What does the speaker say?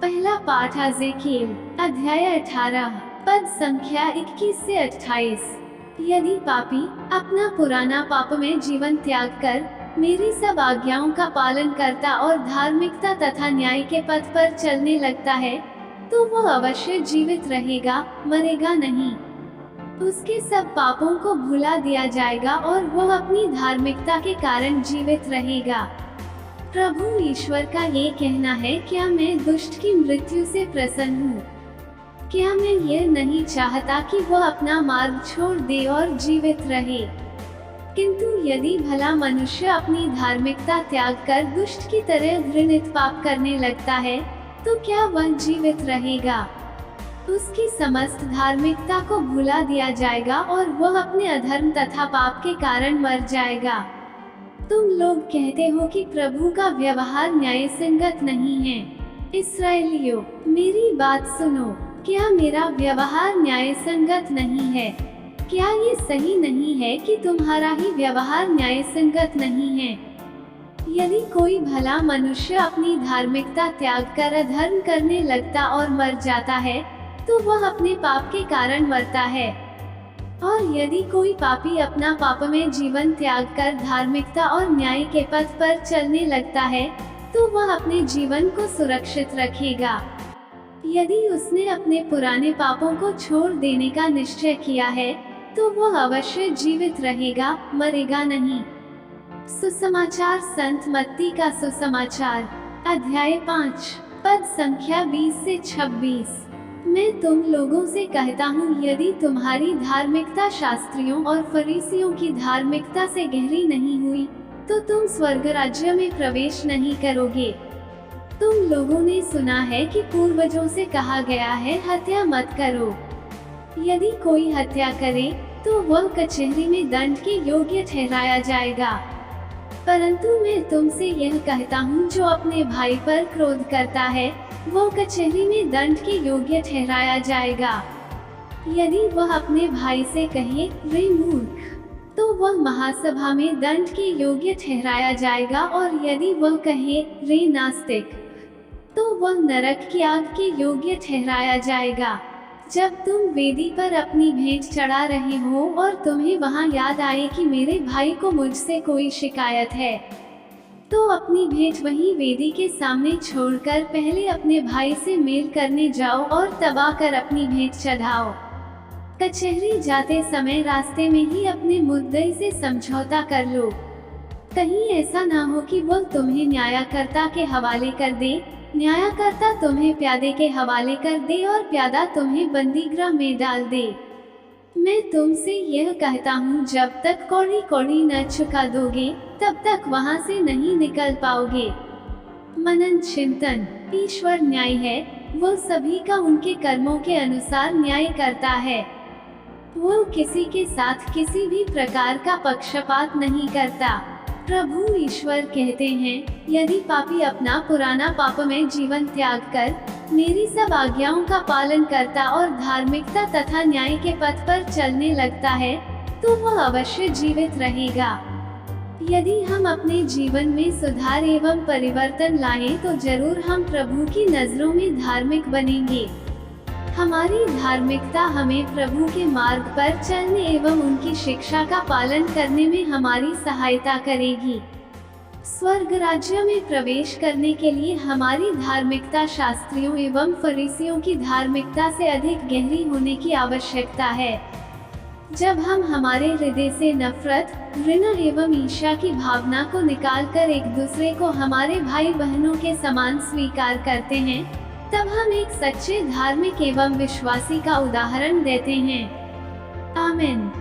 पहला पाठ एजेकिएल अध्याय 18 पद संख्या 21 से 28। यदि पापी अपना पुराना पाप में जीवन त्याग कर मेरी सब आज्ञाओं का पालन करता और धार्मिकता तथा न्याय के पथ पर चलने लगता है, तो वो अवश्य जीवित रहेगा, मरेगा नहीं। उसके सब पापों को भुला दिया जाएगा और वो अपनी धार्मिकता के कारण जीवित रहेगा। प्रभु ईश्वर का ये कहना है, क्या मैं दुष्ट की मृत्यु से प्रसन्न हूँ? क्या मैं ये नहीं चाहता कि वो अपना मार्ग छोड़ दे और जीवित रहे? किंतु यदि भला मनुष्य अपनी धार्मिकता त्याग कर दुष्ट की तरह घृणित पाप करने लगता है, तो क्या वह जीवित रहेगा? उसकी समस्त धार्मिकता को भुला दिया जाएगा और वह अपने अधर्म तथा पाप के कारण मर जाएगा। तुम लोग कहते हो कि प्रभु का व्यवहार न्याय संगत नहीं है। इस्राएलियों, मेरी बात सुनो, क्या मेरा व्यवहार न्याय संगत नहीं है? क्या ये सही नहीं है कि तुम्हारा ही व्यवहार न्याय संगत नहीं है? यदि कोई भला मनुष्य अपनी धार्मिकता त्याग कर अधर्म करने लगता और मर जाता है, तो वह अपने पाप के कारण मरता है। और यदि कोई पापी अपना पाप में जीवन त्याग कर धार्मिकता और न्याय के पथ पर चलने लगता है, तो वह अपने जीवन को सुरक्षित रखेगा। यदि उसने अपने पुराने पापों को छोड़ देने का निश्चय किया है, तो वह अवश्य जीवित रहेगा, मरेगा नहीं। सुसमाचार संत मत्ती का सुसमाचार अध्याय 5 पद संख्या 20 से 26। मैं तुम लोगों से कहता हूँ, यदि तुम्हारी धार्मिकता शास्त्रियों और फरीसियों की धार्मिकता से गहरी नहीं हुई, तो तुम स्वर्ग राज्य में प्रवेश नहीं करोगे। तुम लोगों ने सुना है कि पूर्वजों से कहा गया है, हत्या मत करो। यदि कोई हत्या करे, तो वह कचहरी में दंड के योग्य ठहराया जाएगा। परंतु मैं तुमसे यह कहता हूँ, जो अपने भाई पर क्रोध करता है, वो कचहरी में दंड के योग्य ठहराया जाएगा। यदि वह अपने भाई से कहे, रे मूर्ख, तो वह महासभा में दंड के योग्य ठहराया जाएगा। और यदि वह कहे, रे नास्तिक, तो वह नरक की आग के योग्य ठहराया जाएगा। जब तुम वेदी पर अपनी भेंट चढ़ा रहे हो और तुम्हें वहां याद आए कि मेरे भाई को मुझसे कोई शिकायत है, तो अपनी भेंट वहीं वेदी के सामने छोड़कर पहले अपने भाई से मेल करने जाओ और तब आकर अपनी भेंट चढ़ाओ। कचहरी जाते समय रास्ते में ही अपने मुद्दई से समझौता कर लो। कहीं ऐसा ना हो कि वह तुम्हें न्यायकर्ता के हवाले कर दे, न्यायकर्ता तुम्हें प्यादे के हवाले कर दे और प्यादा तुम्हें बंदीगृह में डाल दे। मैं तुमसे यह कहता हूँ, जब तक कौड़ी कौड़ी न चुका दोगे, तब तक वहाँ से नहीं निकल पाओगे। मनन चिंतन। ईश्वर न्याय है, वो सभी का उनके कर्मों के अनुसार न्याय करता है। वो किसी के साथ किसी भी प्रकार का पक्षपात नहीं करता। प्रभु ईश्वर कहते हैं, यदि पापी अपना पुराना पाप में जीवन त्याग कर मेरी सब आज्ञाओं का पालन करता और धार्मिकता तथा न्याय के पथ पर चलने लगता है, तो वह अवश्य जीवित रहेगा। यदि हम अपने जीवन में सुधार एवं परिवर्तन लाएं, तो जरूर हम प्रभु की नजरों में धार्मिक बनेंगे। हमारी धार्मिकता हमें प्रभु के मार्ग पर चलने एवं उनकी शिक्षा का पालन करने में हमारी सहायता करेगी। स्वर्ग राज्य में प्रवेश करने के लिए हमारी धार्मिकता शास्त्रियों एवं फरीसियों की धार्मिकता से अधिक गहरी होने की आवश्यकता है। जब हम हमारे हृदय से नफरत, घृणा एवं ईर्ष्या की भावना को निकालकर एक दूसरे को हमारे भाई बहनों के समान स्वीकार करते हैं, तब हम एक सच्चे धार्मिक एवं विश्वासी का उदाहरण देते हैं। आमीन।